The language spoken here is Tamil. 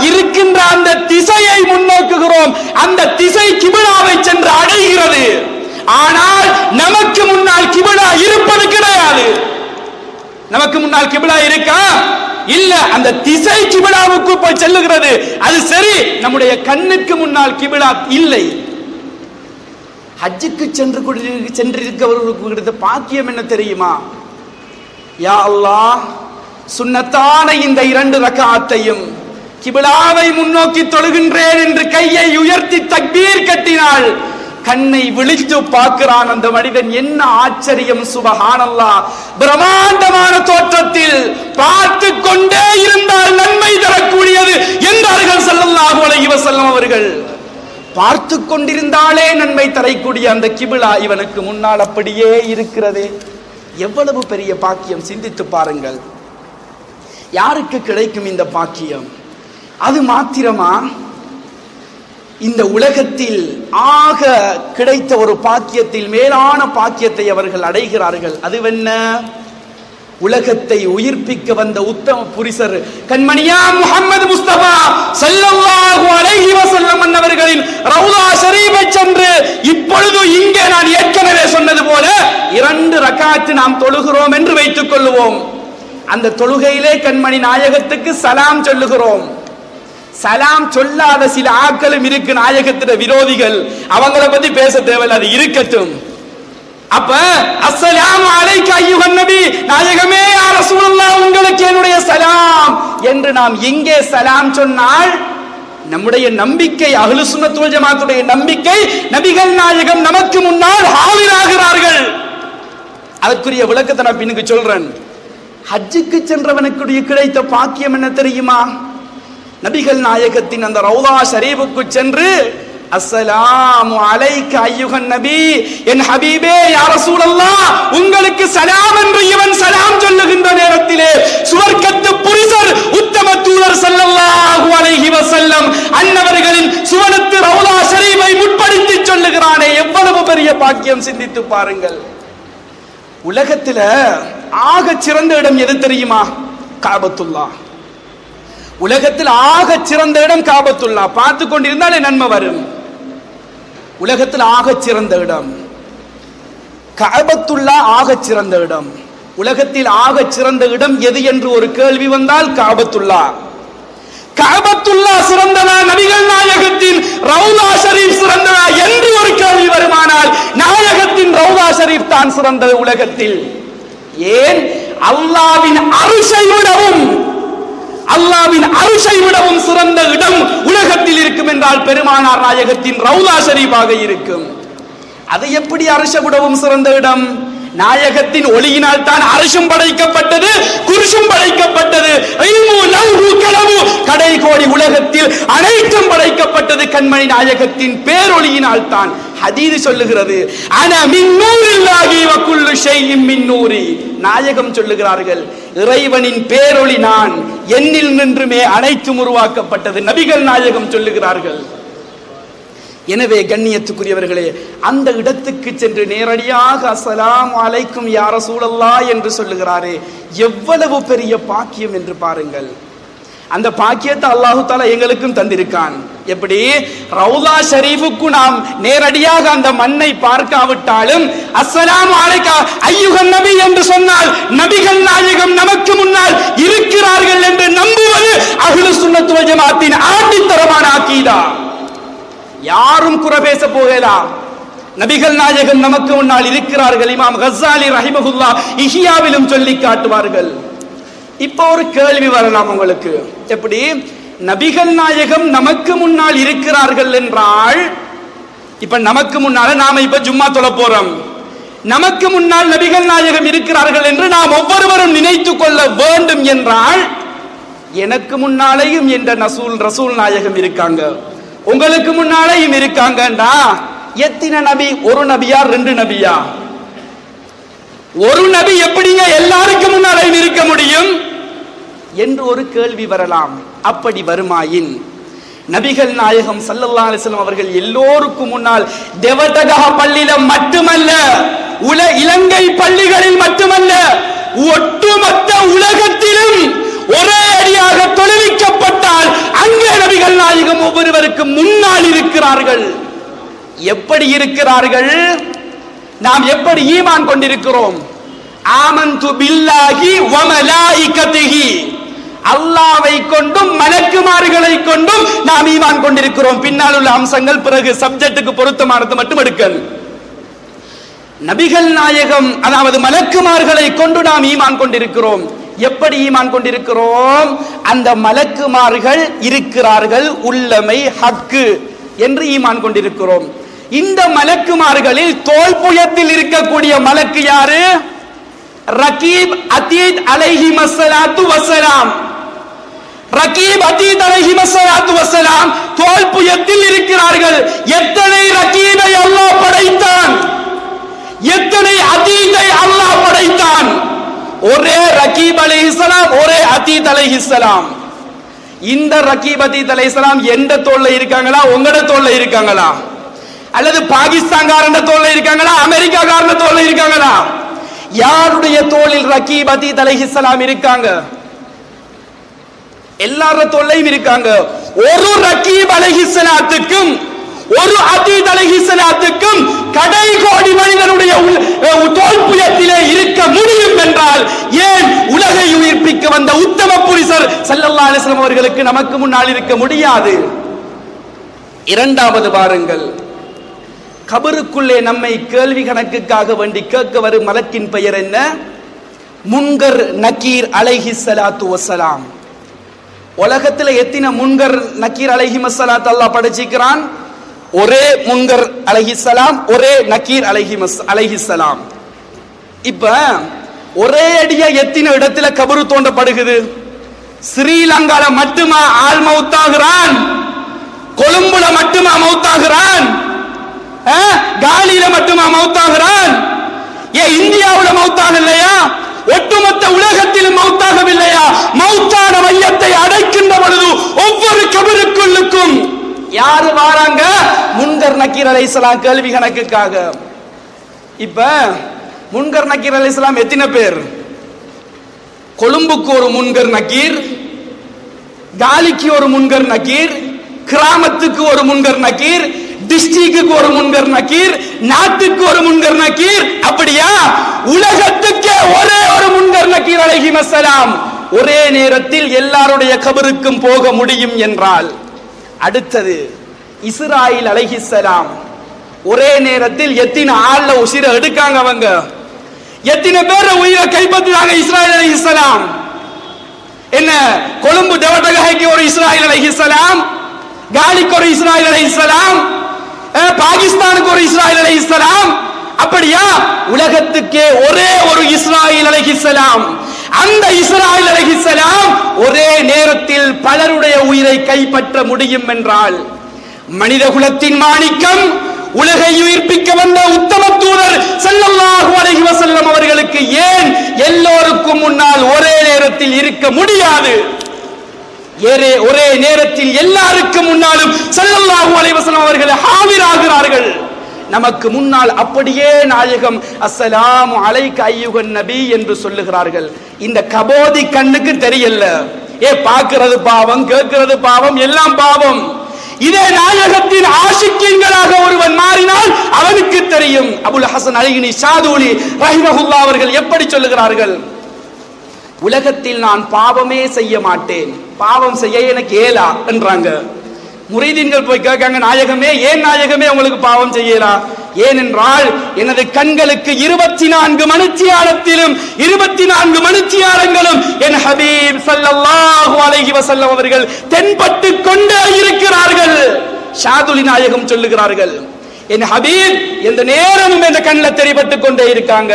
இருக்கின்ற அந்த திசையை முன்னோக்குகிறோம். அந்த திசை கிபிலாவை சென்று அடைகிறது. ஆனால் நமக்கு முன்னால் கிபிலா இருப்பது கிடையாது. நமக்கு முன்னால் கிபிலா இருக்கா? இல்ல. அந்த திசை கிபிலாவுக்கு போய் செல்லுகிறது. அது சரி, நம்முடைய கண்ணுக்கு முன்னால் கிபிலா இல்லை. ஹஜ்ஜுக்கு சென்றிருக்கிறவர்களுக்கு கிடைத்த பாக்கியம் என்ன தெரியுமா? யா அல்லாஹ், சுன்னத்தான இந்த 2 ரக்அத்தையும் கிபிலாவை முன்னோக்கி தொழுகின்றேன் என்று கையை உயர்த்தி தக்பீர் கட்டினால் கண்ணை விழித்து பார்க்கிறான் அந்த மனிதன். என்ன ஆச்சரியம்! சுபஹானல்லாஹ். பிரம்மாண்டமான தோற்றத்தில் பார்த்து கொண்டே இருந்தால் நன்மை தரக்கூடியது என்றார்கள் ஸல்லல்லாஹு அலைஹி வஸல்லம் அவர்கள். பார்த்து கொண்டிருந்தாலே நன்மை தரக்கூடிய அந்த கிபிலா இவனுக்கு முன்னால் அப்படியே இருக்கிறது. எவ்வளவு பெரிய பாக்கியம்! சிந்தித்து பாருங்கள். யாருக்கு கிடைக்கும் இந்த பாக்கியம்? அது மாத்திரமா? இந்த உலகத்தில் ஆக கிடைத்த ஒரு பாக்கியத்தில் மேலான பாக்கியத்தை அவர்கள் அடைகிறார்கள். அதுவென்ன? உலகத்தை உயிர்ப்பிக்க வந்த உத்தம புரிசர் கண்மணியா முஹம்மது முஸ்தபா ஸல்லல்லாஹு அலைஹி வஸல்லம் அவர்களின் ரவுலா ஷரீஃபை சென்று இப்பொழுது இங்கே நான் ஏற்கனவே சொன்னது போல 2 ரக்அத் நாம் தொழுகிறோம் என்று வைத்துக் கொள்வோம். அந்த தொழுகையிலே கண்மணி நாயகத்துக்கு சலாம் சொல்லுகிறோம். சலாம் சொல்லாத சில ஆட்களும் இருக்கு, நாயகத்திட விரோதிகள். அவங்கள பத்தி பேச தேவையில்லை, அது இருக்கட்டும். அப்ப அஸ்ஸலாமு அலைக்க அய்யுஹன் நபி, நாயகமே யா ரசூலுல்லாஹ் உங்களுக்கு என்னுடைய சலாம் என்று நாம் எங்கே சலாம் சொன்னால் நம்முடைய நம்பிக்கை, அஹ்லு சுன்னத் வல் ஜமாஅத்துடைய நம்பிக்கை, நபிகள் நாயகம் நமக்கு முன்னால் ஆஜராகிறார்கள். அதற்குரிய விளக்கத்தை நான் பின்னுக்கு சொல்றேன். ஹஜ்ஜுக்கு சென்றவனுக்கு கிடைத்த பாக்கியம் என்ன தெரியுமா? நபிகள் நாயகத்தின் அந்த ரவுலா ஷரீஃபுக்கு சென்று அஸ்ஸலாமு அலைக்க அய்யுஹன் நபி, என் ஹபீபே யா ரசூலல்லாஹ் உங்களுக்கு சலாம் என்று இவன் சலாம் சொல்லுகின்ற நேரத்திலே சுவர்க்கத்து புரிசர் உத்தம தூதர் ஸல்லல்லாஹு அலைஹி வஸல்லம் அன்னவர்களின் சுவனத்து ரவுலா ஷரீஃபை முற்படுத்தி சொல்லுகிறானே, எவ்வளவு பெரிய பாக்கியம்! சிந்தித்து பாருங்கள். உலகத்துல ஆக சிறந்த இடம் எது தெரியுமா? காபத்துல்லாஹ். உலகத்தில் ஆக சிறந்த இடம் காபத்துல்லா. பார்த்து கொண்டிருந்தாலே நன்மை வரும். உலகத்தில் ஆக சிறந்த இடம் காபத்துல்லா. ஆக சிறந்த இடம் உலகத்தில் ஆக சிறந்த இடம் எது என்று ஒரு கேள்வி வந்தால் காபத்துல்லா. காபத்துல்லா சிறந்ததா, நபிகள் நாயகத்தின் ரவுலா ஷரீஃப் சிறந்ததா என்று ஒரு கேள்வி வருமானால் நாயகத்தின் ரவுலா ஷரீஃப் தான் சிறந்தது உலகத்தில். ஏன்? அல்லாஹ்வின் அரிஷை விடவும் சிறந்த இடம் உலகத்தில் இருக்கும் என்றால் பெருமானார் நாயகத்தின் ரவுலா ஷரீஃபாக இருக்கும். அது எப்படி அரிஷை விடவும் சிறந்த இடம்? நாயகத்தின் ஒளியினால் தான் அரிஷும் படைக்கப்பட்டது, குர்ஷும் படைக்கப்பட்டது, கடை கோடி உலகத்தில் அனைத்தும் படைக்கப்பட்டது கண்மணி நாயகத்தின் பேரொளியினால் தான். ஹதீஸ் சொல்லுகிறது, அன மின் நூரில்லாஹி வ குல்லு ஷைஇன் மின் நூரி. நாயகம் சொல்லுகிறார்கள், இறைவனின் பேரொளி நான், என்னில் நின்றுமே அனைத்தும் உருவாக்கப்பட்டது. நபிகள் நாயகம் சொல்லுகிறார்கள். எனவே கண்ணியத்துக்குரியவர்களே, அந்த இடத்துக்கு சென்று நேரடியாக அஸ்ஸலாமு அலைக்கும் யா ரசூலல்லாஹ் என்று சொல்லுகிறாரே, எவ்வளவு பெரிய பாக்கியம் என்று பாருங்கள். அந்த பாக்கியத்தை அல்லாஹு தஆலா எங்களுக்கும் தந்திருக்கான். எப்படி? ரவுலா ஷரீஃபுக்கு நாம் நேரடியாக அந்த மண்ணை பார்க்காவிட்டாலும் அஸ்ஸலாமு அலைக்க அய்யுஹன் நபி என்று சொன்னால் நபிகள் நாயகம் நமக்கு முன்னால் இருக்கிறார்கள் என்று நம்புவது அஹ்லு சுன்னத் வல் ஜமாஅத்தின் ஆணித்தரமான அகீதா. யாரும் குறை பேச போகலாம். நபிகள் நாயகம் நமக்கு முன்னால் இருக்கிறார்கள். இமாம் கஸ்ஸாலி ரஹிமஹுல்லாஹ் இஹ்யாவிலும் சொல்லி காட்டுவார்கள். இப்போ ஒரு கேள்வி வரலாம் உங்களுக்கு. எப்படி? நபிகள் நாயகம் நமக்கு முன்னால் இருக்கிறார்கள் என்றால், இப்ப நமக்கு முன்னால நாம இப்ப ஜும்மா தொழ போறோம். நமக்கு முன்னால் நபிகள் நாயகம் இருக்கிறார்கள் என்று நாம் ஒவ்வொருவரும் நினைத்துக் கொள்ள வேண்டும் என்றால், எனக்கு முன்னாலேயும் என்ற ரசூல் நாயகம் இருக்காங்க, உங்களுக்கு முன்னாலேயும் இருக்காங்கடா. எத்தனை நபி? ஒரு நபியா, 2 நபியா? ஒரு நபி எப்படிங்க எல்லாருக்கும் முன்னாலேயும் இருக்க முடியும் என்று ஒரு கேள்வி வரலாம். அப்படி வருமாயின் நபிகள் நாயகம் ஸல்லல்லாஹு அலைஹி வஸல்லம் அவர்கள் எல்லோருக்கும் முன்னால் தேவதகா பள்ளியில மட்டுமல்ல, இலங்கை பள்ளிகளில் மட்டுமல்ல, எங்களுக்கு முன்னால் இருக்கிறார்கள். எப்படி இருக்கிறார்கள்? நாம் எப்படி ஈமான் கொண்டிருக்கிறோம்? ஆமன்து பில்லாஹி வ மலாயிகத்திஹி, அல்லாஹ்வை கொண்டும் மலக்குமார்களை கொண்டும் நாம் ஈமான் கொண்டிருக்கிறோம். பின்னால் உள்ள அம்சங்கள் பிறகு சப்ஜெக்ட்டுக்கு பொருத்தமானது மட்டும் எடுக்கல். நபிகள் நாயகம் அதாவது மலக்குமார்களை கொண்டு நாம் ஈமான் கொண்டிருக்கிறோம். எப்படி ஈமான் கொண்டிருக்கிறோம்? அந்த மலக்குமார்கள் இருக்கிறார்கள், உள்ளமை ஹக்கு என்று ஈமான் கொண்டிருக்கிறோம். இந்த மலக்குமார்களில் தோள்புயத்தில் இருக்கக்கூடிய மலக்கு யாரு? ரகீப் அதீத் அலைஹிமஸ்ஸலாத்து வஸ்ஸலாம். ரகீப் அதீத் அலைஹிமஸ்ஸலாத்து வஸ்ஸலாம் தோள்புயத்தில் இருக்கிறார்கள். எத்தனை ரகீபை அல்லாஹ் படைத்தான், எத்தனை அதீதை அல்லாஹ் படைத்தான். ஒரே ரகீப் அலைஹிஸ்ஸலாம், ஒரே அதீத் அலைஹிஸ்ஸலாம். இந்த ரகீப் அதீத் அலைஹிஸ்ஸலாம் எந்த தோல்ல இருக்காங்களா? உங்களோட தோல்ல இருக்காங்களா? அல்லது பாகிஸ்தான்காரன தோல்ல இருக்காங்களா? அமெரிக்காக்காரன தோல்ல இருக்காங்களா? யாருடைய தோளில் ரகீப் அதீத் அலைஹிஸ்ஸலாம் இருக்காங்க? எல்லார தோல்லையும் இருக்காங்க. ஒரு ரகீப் அலைஹிஸ்ஸலாத்துக்கும் ஒரு அதீத் அலைஹிஸ்ஸலாத்துக்கும் கடை கோடி மனிதனுடைய தோல்புயத்திலே இருக்க முடியும் என்றால் ஏன் உலகை உயிர்ப்பிக்க வந்த உத்தம புருஷர் ஸல்லல்லாஹு அலைஹி வஸல்லம் அவர்களுக்கு நமக்கு முன்னால் இருக்க முடியாது? இரண்டாவது பாருங்கள், கபருக்குள்ளே நம்மை கேள்வி கணக்குக்காக வேண்டி கேட்க வரும் மலக்கின் பெயர் என்ன? முன்கர் நக்கீர் அலைஹிஸ்ஸலாத்து வஸ்ஸலாம். உலகத்தில் எத்தனை முன்கர் நக்கீர் அலைஹிமஸ்ஸலாத்து அல்லாஹ் படைச்சிக்கிறான்? ஒரே முன்கர் அலைஹிஸ்ஸலாம், ஒரே நக்கீர் அலைஹிஸ்ஸலாம். இப்ப ஒரே அடியா எத்தனை இடத்துல கபரு தோண்டப்படுகிறது? ஸ்ரீலங்கால மட்டுமா ஆள் மௌத்தாகிறான்? கொழும்புல மட்டுமா மௌத்தாகிறான்? காலியில மட்டுமா மௌத்தாகிறான்? ஏன் இந்தியாவுல மௌத்தாக இல்லையா? ஒட்டுமொத்த உலகத்திலும் மௌத்தாகவில்லையா? மௌத்தான மையத்தை அடைக்கின்ற பொழுது ஒவ்வொரு கபருக்குள்ளுக்கும் யாரு வாராங்க? முன்கர் நக்கீர் அலைஹிஸ்ஸலாம் கேள்வி கணக்குக்காக. இப்ப முன்கர் நக்கீர் அலைஹிஸ்ஸலாம் எத்தனை பேர்? கொழும்புக்கு ஒரு முன்கர் நக்கீர், காலிக்கு ஒரு முன்கர் நக்கீர், கிராமத்துக்கு ஒரு முன்கர் நக்கீர், டிஸ்ட்ரிக்ட்டுக்கு ஒரு முன்கர் நக்கீர், நாட்டுக்கு ஒரு முன்கர் நக்கீர். அப்படியா? உலகத்துக்கே ஒரே ஒரு முன்கர் நக்கீர் அலைஹிஸ்ஸலாம் ஒரே நேரத்தில் எல்லாருடைய கபருக்கும் போக முடியும் என்றால், அடுத்தது இஸ்ராயில் அலைஹிஸ்ஸலாம் ஒரே நேரத்தில் எத்தனை ஆள்ல உயிரை எடுக்காங்க? அவங்க எத்தனை பேர் உயிரை கைப்பற்றுறாங்க? இஸ்ராயில் அலைஹிஸ்ஸலாம் என்ன, கொழும்பு டெவடகஹைக்கு ஒரு இஸ்ராயில் அலைஹிஸ்ஸலாம், காலிக்கு ஒரு இஸ்ராயில் அலைஹிஸ்ஸலாம், பாகிஸ்தானுக்கு ஒரு இஸ்ராயில் அலைஹிஸ்ஸலாம். அப்படியா? உலகத்துக்கே ஒரே ஒரு இஸ்ராயில் அலைஹிஸ்ஸலாம். அந்த இஸ்ராயில் அலைஹிஸ்ஸலாம் ஒரே நேரத்தில் பலருடைய உயிரை கைப்பற்ற முடியும் என்றால், மனித குலத்தின் மாணிக்கம், உலகை உயிர்ப்பிக்க வந்த உத்தம தூதர் ஸல்லல்லாஹு அலைஹி வஸல்லம் அவர்களுக்கு ஏன் எல்லோருக்கும் முன்னால் ஒரே நேரத்தில் இருக்க முடியாது? ஒரே நேரத்தில் எல்லாருக்கும் முன்னாலும் ஸல்லல்லாஹு அலைஹி வஸல்லம் அவர்கள் ஹாஜராகிறார்கள். நமக்கு முன்னால் அப்படியே நாயகம் அஸ்ஸலாமு அலைக அய்யுஹன் நபி என்று சொல்லுகிறார்கள். இந்த கபோதி கண்ணுக்கு தெரியல. பார்க்கிறது பாவம், கேட்கிறது பாவம், எல்லாம் பாவம். இதே நாயகத்தின் ஆஷிக்கீன்களாக ஒருவன் மாறினால் அவனுக்கு தெரியும். அபுல் ஹசன் அலிகினி ஷாதுலி ரஹிமஹுல்லாஹ் அவர்கள் எப்படி சொல்லுகிறார்கள்? உலகத்தில் நான் பாவமே செய்ய மாட்டேன், பாவம் செய்ய எனக்கு ஏலா என்றாங்க. முரீதீன்கள் போய் கேட்காங்க, நாயகமே ஏன் நாயகமே உங்களுக்கு பாவம் செய்யலாம்? ஏனென்றால் எனது கண்களுக்கு 24 மணித்தியாலத்திலும் 24 மணித்தியாலங்களும் என் ஹபீப் ஸல்லல்லாஹு அலைஹி வஸல்லம் அவர்கள் தென்பட்டு கொண்டே இருக்கிறார்கள். ஷாதுலி நாயகம் சொல்லுகிறார்கள், என் ஹபீப் எந்த நேரமும் என் கண்ணில் தெரிபட்டு கொண்டே இருக்காங்க.